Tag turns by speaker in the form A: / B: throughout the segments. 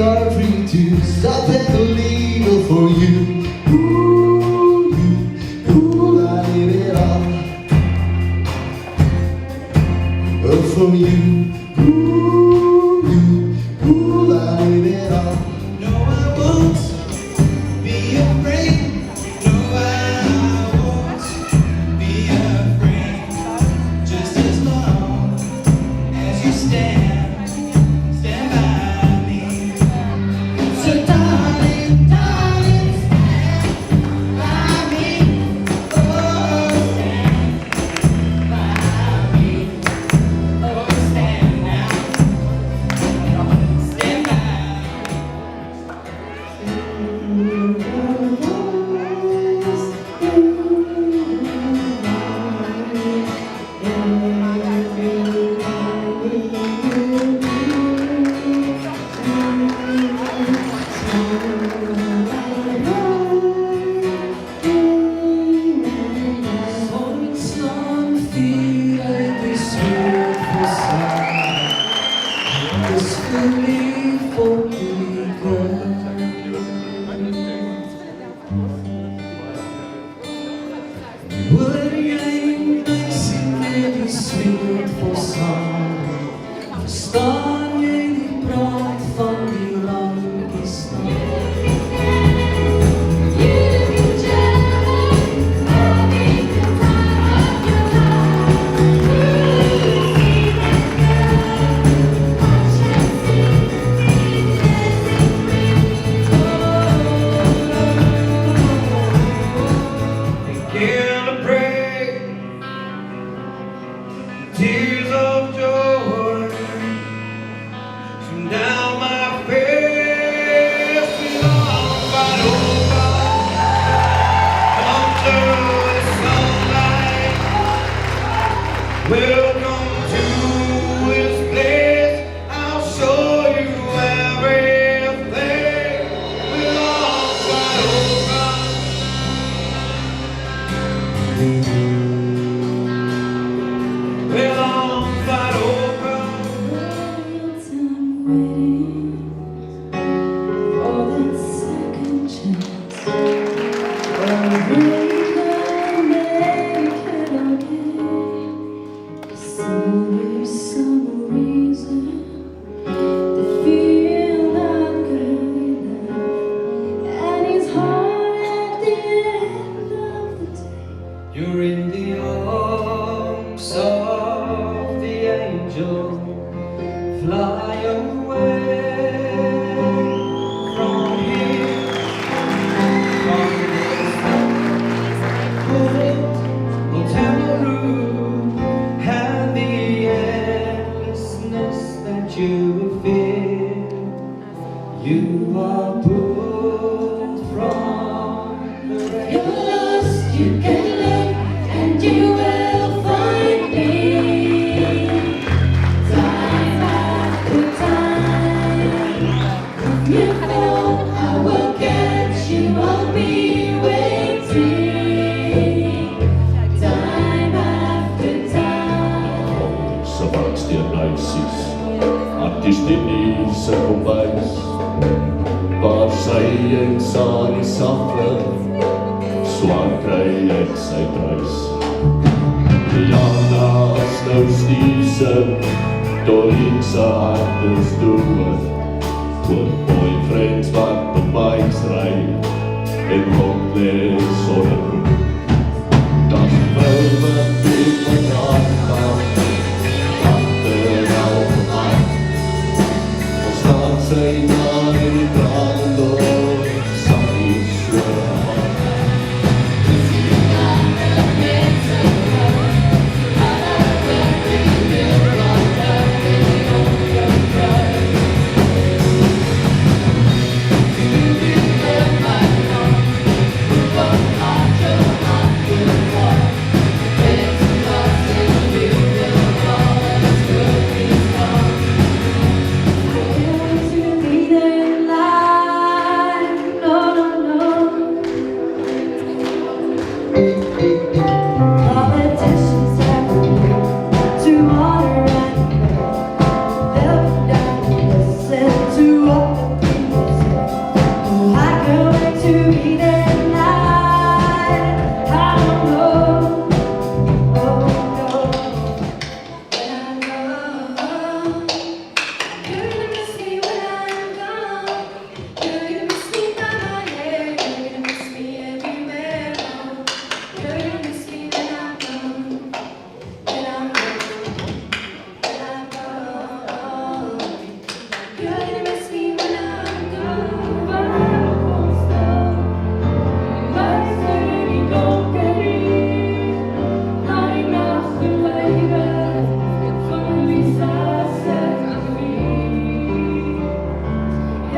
A: are free to stop at the legal for you. Ooh, I live it all for you. Ooh, I live it all.
B: No, I won't be afraid. No, I won't be afraid. Just as long as you stand by me. So darling, darling, stand by me. Oh, stand by me. Oh, stand now. Stand by.
C: Staan jy die praat van die Lankistan?
B: Begin to pray, tears of joy from down my face. We all fight over under the sunlight. Welcome to this place. I'll show you everything. We'll all fight over. We'll all fight over. You're in the arms of the angel. Fly away from here, from this hotel room, and the endlessness that you feel. You are pulled from the rain.
C: You're lost, you can look, and you will find me. Time after time, if you fall, I will catch you, I'll be waiting. Time after time.
D: Savāks tie naisīs, attīstības rubais, pār šajiem sāni safel, svakai eksaitais. Jānās nav stīsam, to inksātas dod, kur boyfriends var på bikesride, en hopplös sorg. Das velvet blir på gata, katter av meg, og snart senere i brand og satt i sjøen.
C: Be there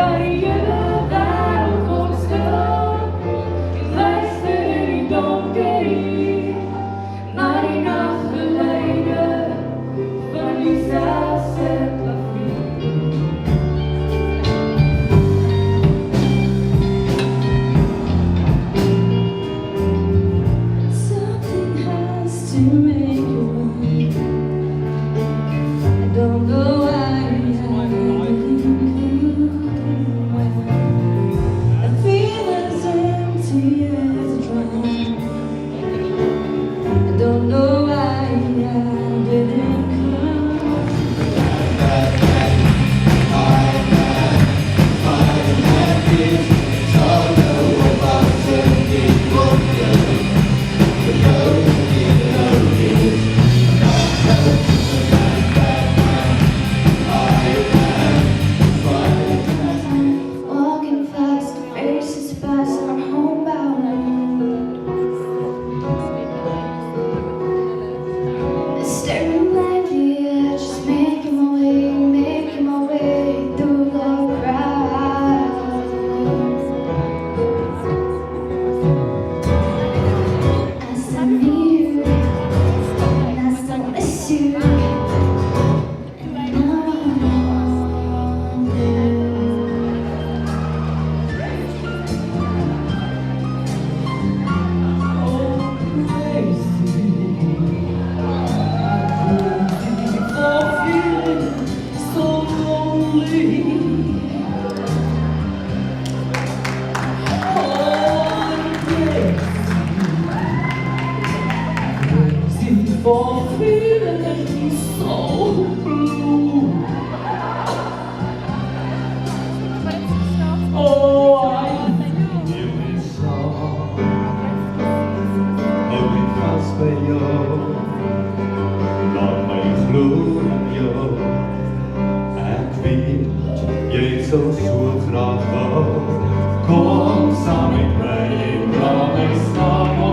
C: Ja, die hele wereld komt stil. Ik luister in die donker hier naar die nachtgeluiden van die Zelfse klavier. Something has to make you run. I don't know why I didn't come. I feel as empty as a drum. I don't know why I didn't come. Walking fast, faces past our homebound. Staring blankly at just making my way through the crowd. I still need you, and I still miss you. And now I'm on there.
E: For feeling so blue. Oh, I
B: You is song och min fast med jag. Låt mig slå jag. Att vet jag så svårt framåt. Kom sammen med mig, dra mig snart.